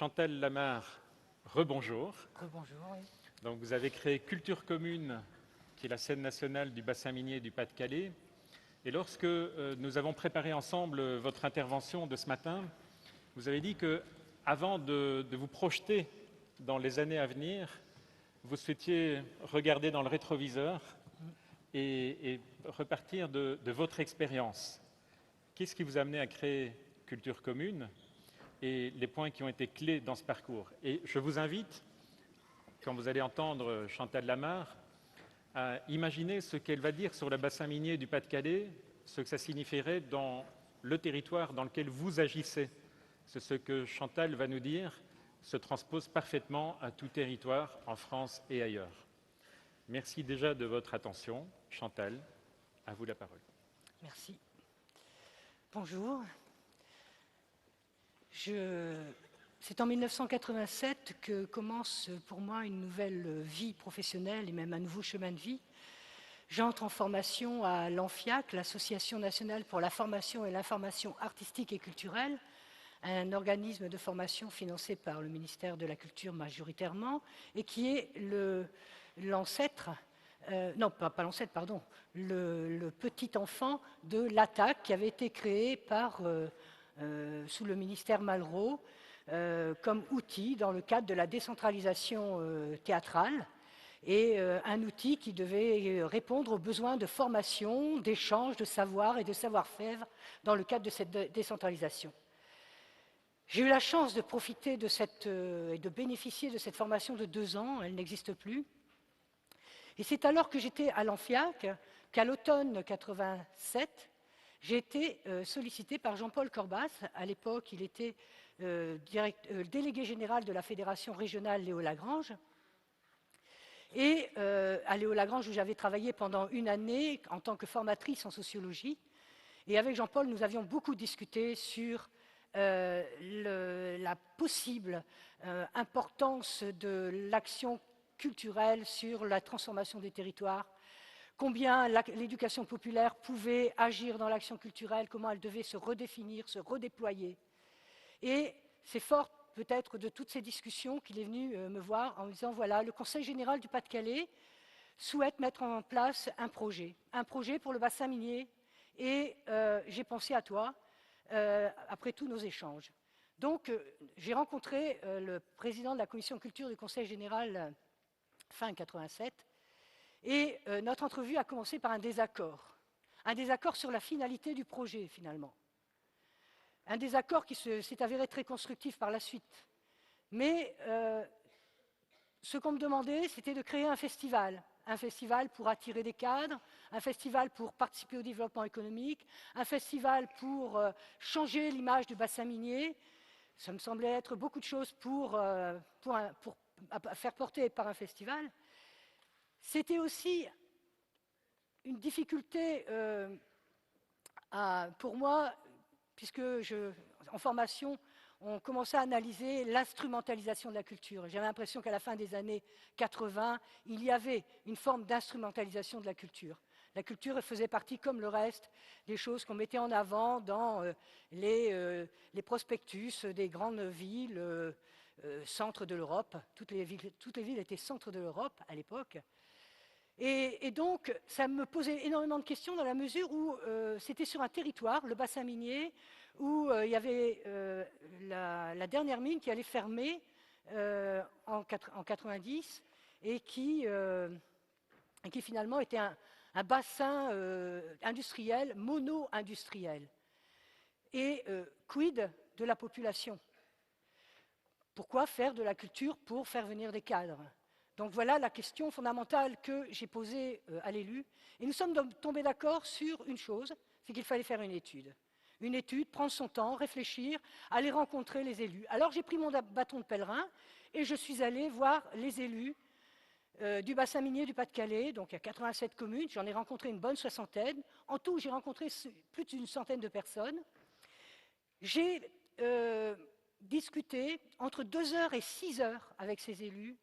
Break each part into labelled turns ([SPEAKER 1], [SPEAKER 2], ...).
[SPEAKER 1] Chantal Lamarre, rebonjour.
[SPEAKER 2] Rebonjour, oui.
[SPEAKER 1] Donc vous avez créé Culture Commune, qui est la scène nationale du bassin minier du Pas-de-Calais. Et lorsque nous avons préparé ensemble votre intervention de ce matin, vous avez dit que, avant de vous projeter dans les années à venir, vous souhaitiez regarder dans le rétroviseur et repartir de votre expérience. Qu'est-ce qui vous a amené à créer Culture Commune et les points qui ont été clés dans ce parcours? Et je vous invite, quand vous allez entendre Chantal Lamarre, à imaginer ce qu'elle va dire sur le bassin minier du Pas-de-Calais, ce que ça signifierait dans le territoire dans lequel vous agissez. C'est ce que Chantal va nous dire se transpose parfaitement à tout territoire en France et ailleurs. Merci déjà de votre attention. Chantal, à vous la parole.
[SPEAKER 2] Merci. Bonjour. C'est en 1987 que commence pour moi une nouvelle vie professionnelle et même un nouveau chemin de vie. J'entre en formation à l'ANFIAC, l'Association nationale pour la formation et l'information artistique et culturelle, un organisme de formation financé par le ministère de la Culture majoritairement, et qui est l'ancêtre, non pas l'ancêtre, pardon, le petit enfant de l'ATAC qui avait été créé sous le ministère Malraux comme outil dans le cadre de la décentralisation théâtrale, et un outil qui devait répondre aux besoins de formation, d'échange de savoir et de savoir-faire dans le cadre de cette décentralisation. J'ai eu la chance de profiter de et de bénéficier de cette formation de 2 ans, elle n'existe plus. Et c'est alors que j'étais à l'ANFIAC qu'à l'automne 87, j'ai été sollicité par Jean-Paul Corbas. À l'époque, il était délégué général de la Fédération régionale Léo-Lagrange. Et à Léo-Lagrange, où j'avais travaillé pendant 1 année en tant que formatrice en sociologie. Et avec Jean-Paul, nous avions beaucoup discuté sur la possible importance de l'action culturelle sur la transformation des territoires, combien l'éducation populaire pouvait agir dans l'action culturelle, comment elle devait se redéfinir, se redéployer. Et c'est fort peut-être de toutes ces discussions qu'il est venu me voir en me disant, voilà, le Conseil général du Pas-de-Calais souhaite mettre en place un projet pour le bassin minier, et j'ai pensé à toi après tous nos échanges. Donc j'ai rencontré le président de la commission culture du Conseil général fin 87, et notre entrevue a commencé par un désaccord sur la finalité du projet finalement. Un désaccord qui s'est avéré très constructif par la suite. Mais ce qu'on me demandait, c'était de créer un festival pour attirer des cadres, un festival pour participer au développement économique, un festival pour changer l'image du bassin minier. Ça me semblait être beaucoup de choses pour faire porter par un festival. C'était aussi une difficulté pour moi, puisque en formation, on commençait à analyser l'instrumentalisation de la culture. J'avais l'impression qu'à la fin des années 80, il y avait une forme d'instrumentalisation de la culture. La culture faisait partie, comme le reste, des choses qu'on mettait en avant dans les prospectus des grandes villes, centres de l'Europe. Toutes les villes étaient centres de l'Europe à l'époque. Et donc, ça me posait énormément de questions dans la mesure où c'était sur un territoire, le bassin minier, où il y avait la dernière mine qui allait fermer en 90 et qui finalement était un bassin industriel, mono-industriel. Et quid de la population? Pourquoi faire de la culture pour faire venir des cadres? Donc voilà la question fondamentale que j'ai posée à l'élu. Et nous sommes tombés d'accord sur une chose, c'est qu'il fallait faire une étude. Une étude, prendre son temps, réfléchir, aller rencontrer les élus. Alors j'ai pris mon bâton de pèlerin et je suis allée voir les élus du bassin minier du Pas-de-Calais. Donc il y a 87 communes, j'en ai rencontré une bonne 60aine. En tout, j'ai rencontré plus d'une centaine de personnes. J'ai discuté entre 2 heures et 6 heures avec ces élus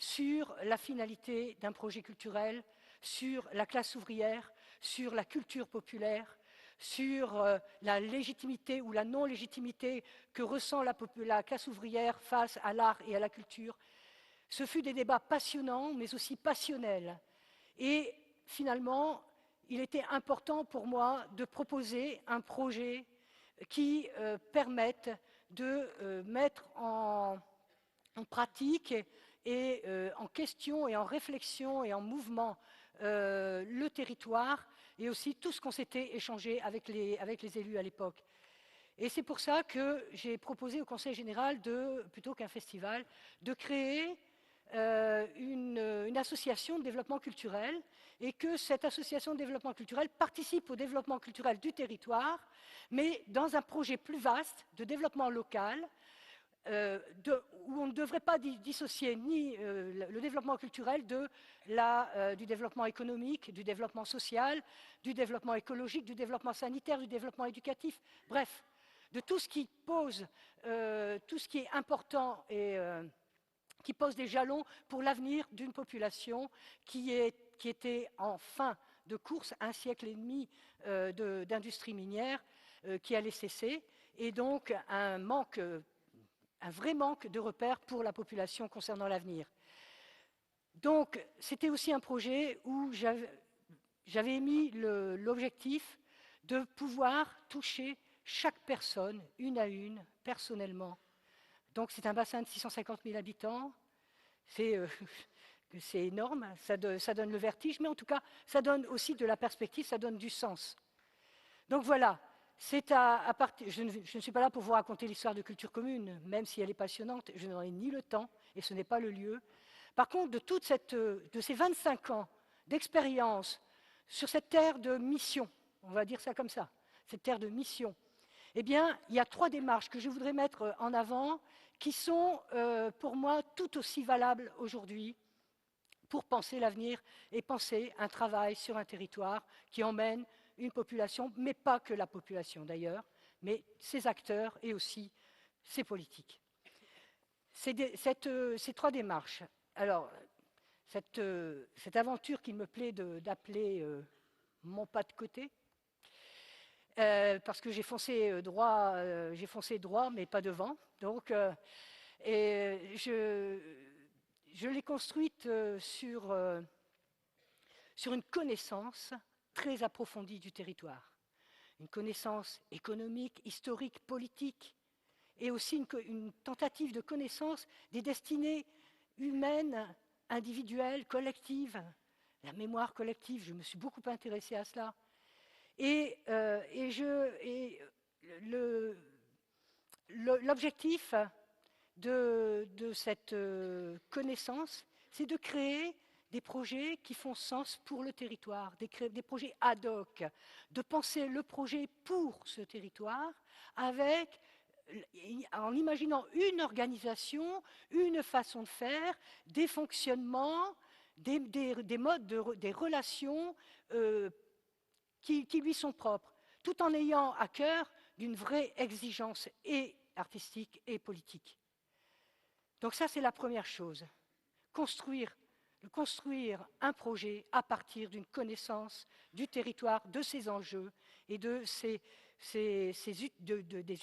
[SPEAKER 2] sur la finalité d'un projet culturel, sur la classe ouvrière, sur la culture populaire, sur la légitimité ou la non-légitimité que ressent la classe ouvrière face à l'art et à la culture. Ce fut des débats passionnants, mais aussi passionnels. Et finalement, il était important pour moi de proposer un projet qui permette de mettre en pratique et en question et en réflexion et en mouvement le territoire et aussi tout ce qu'on s'était échangé avec les élus à l'époque. Et c'est pour ça que j'ai proposé au Conseil général, plutôt qu'un festival, de créer une association de développement culturel et que cette association de développement culturel participe au développement culturel du territoire, mais dans un projet plus vaste de développement local, où on ne devrait pas dissocier ni le développement culturel du développement économique, du développement social, du développement écologique, du développement sanitaire, du développement éducatif, bref, de tout ce qui pose, tout ce qui est important et qui pose des jalons pour l'avenir d'une population qui était en fin de course, un siècle et demi d'industrie minière qui allait cesser, et donc un vrai manque de repères pour la population concernant l'avenir. Donc, c'était aussi un projet où j'avais émis l'objectif de pouvoir toucher chaque personne, une à une, personnellement. Donc, c'est un bassin de 650 000 habitants. C'est énorme, ça donne le vertige, mais en tout cas, ça donne aussi de la perspective, ça donne du sens. Donc voilà, je ne suis pas là pour vous raconter l'histoire de Culture Commune, même si elle est passionnante, je n'en ai ni le temps et ce n'est pas le lieu. Par contre, de ces 25 ans d'expérience sur cette terre de mission, on va dire ça comme ça, cette terre de mission, eh bien, il y a 3 démarches que je voudrais mettre en avant qui sont pour moi tout aussi valables aujourd'hui pour penser l'avenir et penser un travail sur un territoire qui emmène une population, mais pas que la population d'ailleurs, mais ses acteurs et aussi ses politiques. Ces 3 démarches. Alors, cette aventure qu'il me plaît d'appeler mon pas de côté, parce que j'ai foncé droit, mais pas devant. Donc, je l'ai construite sur une connaissance très approfondie du territoire. Une connaissance économique, historique, politique, et aussi une tentative de connaissance des destinées humaines, individuelles, collectives. La mémoire collective, je me suis beaucoup intéressée à cela. Et l'objectif de cette connaissance, c'est de créer des projets qui font sens pour le territoire, des projets ad hoc, de penser le projet pour ce territoire en imaginant une organisation, une façon de faire, des fonctionnements, des modes, des relations qui lui sont propres, tout en ayant à cœur d'une vraie exigence et artistique et politique. Donc ça, c'est la première chose. Construire un projet à partir d'une connaissance du territoire, de ses enjeux et des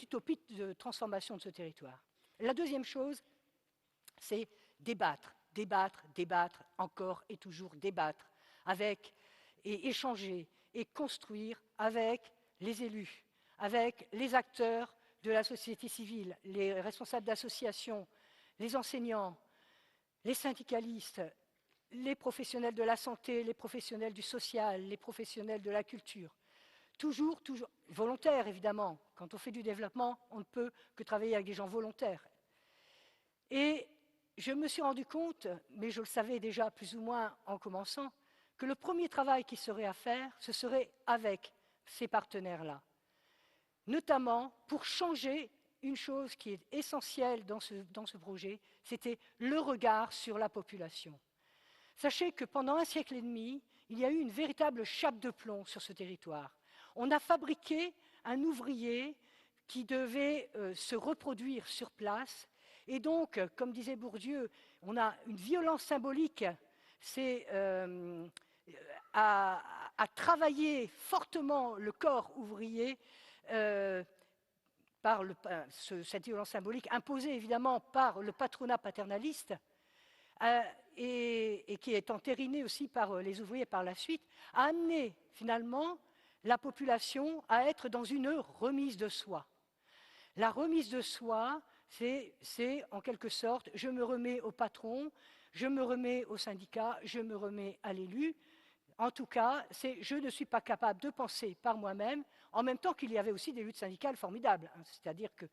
[SPEAKER 2] utopies de transformation de ce territoire. La deuxième chose, c'est débattre, encore et toujours débattre, et échanger et construire avec les élus, avec les acteurs de la société civile, les responsables d'associations, les enseignants, les syndicalistes, les professionnels de la santé, les professionnels du social, les professionnels de la culture. Toujours volontaires, évidemment. Quand on fait du développement, on ne peut que travailler avec des gens volontaires. Et je me suis rendu compte, mais je le savais déjà plus ou moins en commençant, que le premier travail qui serait à faire, ce serait avec ces partenaires-là. Notamment pour changer une chose qui est essentielle dans ce projet, c'était le regard sur la population. Sachez que pendant un siècle et demi, il y a eu une véritable chape de plomb sur ce territoire. On a fabriqué un ouvrier qui devait se reproduire sur place. Et donc, comme disait Bourdieu, on a une violence symbolique, c'est à a travaillé fortement le corps ouvrier par cette violence symbolique imposée évidemment par le patronat paternaliste et qui est entérinée aussi par les ouvriers par la suite, a amené finalement la population à être dans une remise de soi. La remise de soi, c'est en quelque sorte, je me remets au patron, je me remets au syndicat, je me remets à l'élu. En tout cas, c'est je ne suis pas capable de penser par moi-même, en même temps qu'il y avait aussi des luttes syndicales formidables. C'est-à-dire que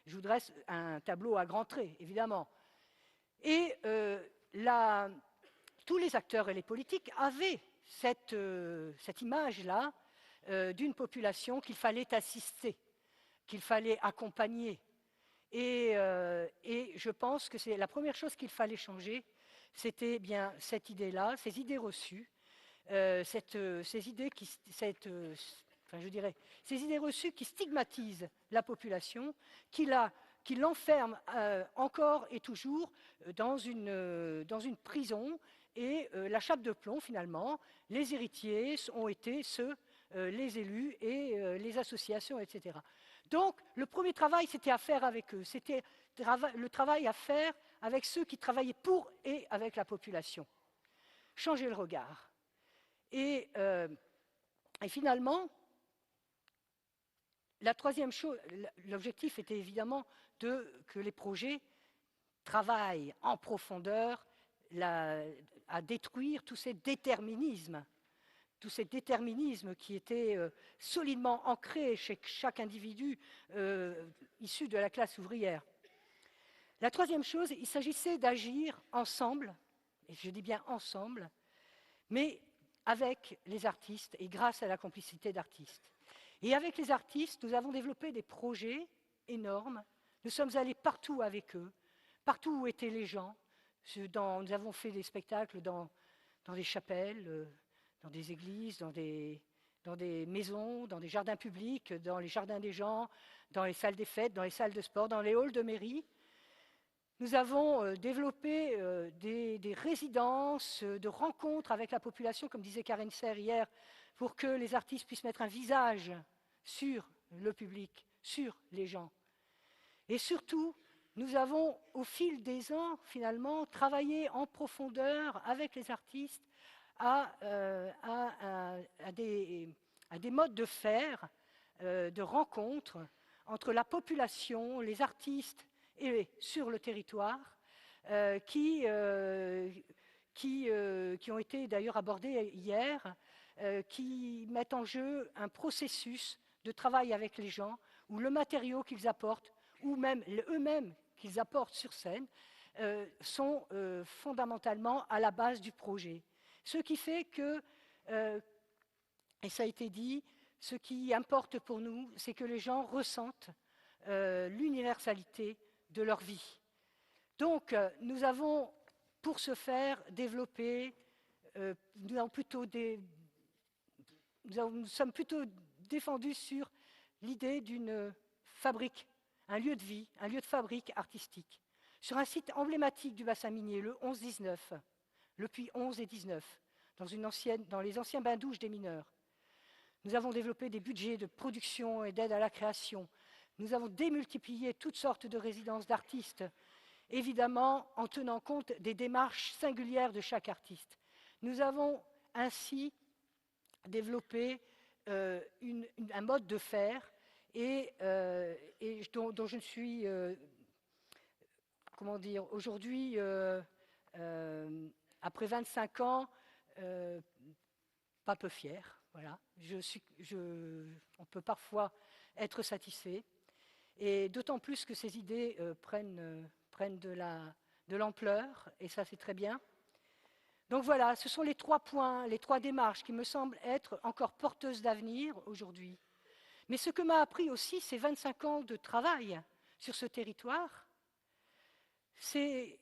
[SPEAKER 2] je vous dresse un tableau à grands traits, évidemment. Et tous les acteurs et les politiques avaient cette image-là d'une population qu'il fallait assister, qu'il fallait accompagner. Et je pense que c'est la première chose qu'il fallait changer, c'était bien cette idée-là, ces idées reçues, ces idées ces idées reçues qui stigmatisent la population, qui l'enferment encore et toujours dans une prison. Et la chape de plomb, finalement, les héritiers ont été les élus et les associations, etc. Donc, le premier travail, c'était à faire avec eux. C'était le travail à faire avec ceux qui travaillaient pour et avec la population. Changer le regard. Et finalement, la troisième chose, l'objectif était évidemment que les projets travaillent en profondeur à détruire tous ces déterminismes qui étaient solidement ancrés chez chaque individu issu de la classe ouvrière. La troisième chose, il s'agissait d'agir ensemble, et je dis bien ensemble, mais avec les artistes et grâce à la complicité d'artistes. Et avec les artistes, nous avons développé des projets énormes. Nous sommes allés partout avec eux, partout où étaient les gens. Nous avons fait des spectacles dans des chapelles, dans des églises, dans des maisons, dans des jardins publics, dans les jardins des gens, dans les salles des fêtes, dans les salles de sport, dans les halls de mairie. Nous avons développé des résidences, de rencontres avec la population, comme disait Karen Serre hier, pour que les artistes puissent mettre un visage sur le public, sur les gens. Et surtout, nous avons, au fil des ans, finalement, travaillé en profondeur avec les artistes à des modes de faire, de rencontres entre la population, les artistes et sur le territoire, qui ont été d'ailleurs abordés hier, qui mettent en jeu un processus de travail avec les gens, où le matériau qu'ils apportent, ou même eux-mêmes qu'ils apportent sur scène, sont fondamentalement à la base du projet. Ce qui fait que, et ça a été dit, ce qui importe pour nous, c'est que les gens ressentent l'universalité de leur vie. Donc, nous avons, pour ce faire, développé, nous sommes plutôt défendus sur l'idée d'une fabrique, un lieu de vie, un lieu de fabrique artistique, sur un site emblématique du bassin minier, le 11-19, le puits 11 et 19, dans les anciens bains-douches des mineurs. Nous avons développé des budgets de production et d'aide à la création. Nous avons démultiplié toutes sortes de résidences d'artistes, évidemment en tenant compte des démarches singulières de chaque artiste. Nous avons ainsi développé un mode de faire dont je ne suis, aujourd'hui, après 25 ans, pas peu fier. Voilà. On peut parfois être satisfait, et d'autant plus que ces idées prennent de l'ampleur, et ça c'est très bien. Donc voilà, ce sont les 3 points, les 3 démarches qui me semblent être encore porteuses d'avenir aujourd'hui. Mais ce que m'a appris aussi ces 25 ans de travail sur ce territoire, c'est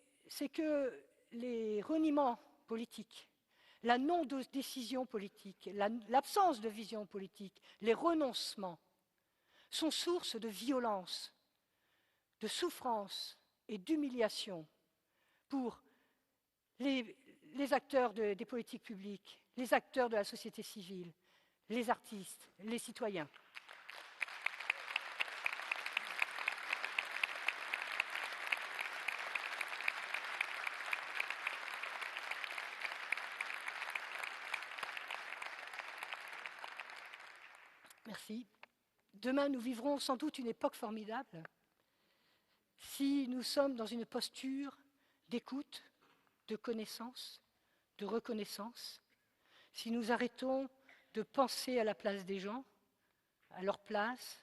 [SPEAKER 2] que les reniements politiques, la non-décision politique, l'absence de vision politique, les renoncements sont source de violence, de souffrance et d'humiliation pour les acteurs des politiques publiques, les acteurs de la société civile, les artistes, les citoyens. Merci. Demain, nous vivrons sans doute une époque formidable si nous sommes dans une posture d'écoute, de connaissance, de reconnaissance, si nous arrêtons de penser à la place des gens, à leur place,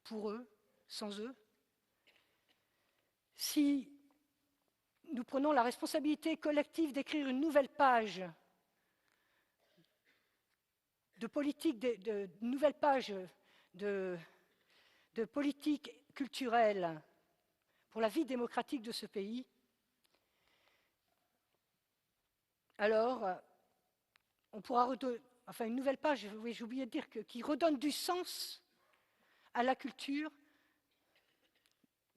[SPEAKER 2] pour eux, sans eux, si nous prenons la responsabilité collective d'écrire une nouvelle page de politique, nouvelle page de politique culturelle pour la vie démocratique de ce pays, alors on pourra enfin une nouvelle page, oui, j'ai oublié de dire, qui redonne du sens à la culture,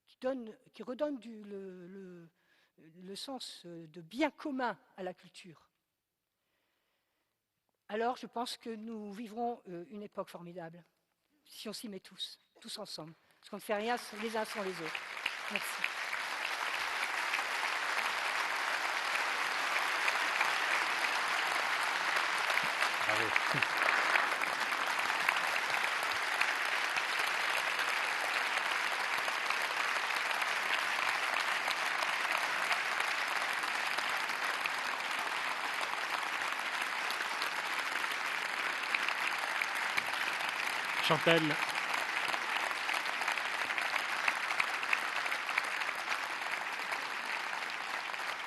[SPEAKER 2] qui redonne le sens de bien commun à la culture. Alors je pense que nous vivrons une époque formidable, si on s'y met tous ensemble, parce qu'on ne fait rien les uns sans les autres. Merci.
[SPEAKER 1] Bravo.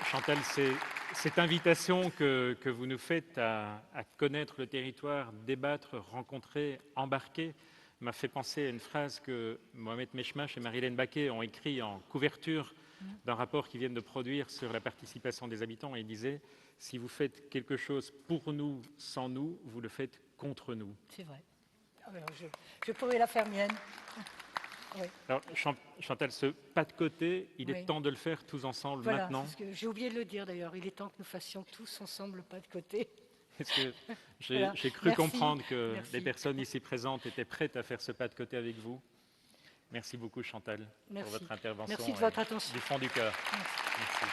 [SPEAKER 1] Chantal, cette invitation que vous nous faites à connaître le territoire, débattre, rencontrer, embarquer, m'a fait penser à une phrase que Mohamed Meshmash et Marilène Baquet ont écrite en couverture d'un rapport qu'ils viennent de produire sur la participation des habitants. Et ils disaient « Si vous faites quelque chose pour nous, sans nous, vous le faites contre nous ».
[SPEAKER 2] C'est vrai. Alors, je pourrais la faire mienne. Oui.
[SPEAKER 1] Alors, Chantal, ce pas de côté, il est temps de le faire tous ensemble maintenant.
[SPEAKER 2] J'ai oublié de le dire d'ailleurs, il est temps que nous fassions tous ensemble le pas de côté.
[SPEAKER 1] Parce que j'ai cru comprendre que les personnes ici présentes étaient prêtes à faire ce pas de côté avec vous. Merci beaucoup Chantal pour votre intervention.
[SPEAKER 2] Merci de votre attention.
[SPEAKER 1] Du fond du cœur.
[SPEAKER 2] Merci.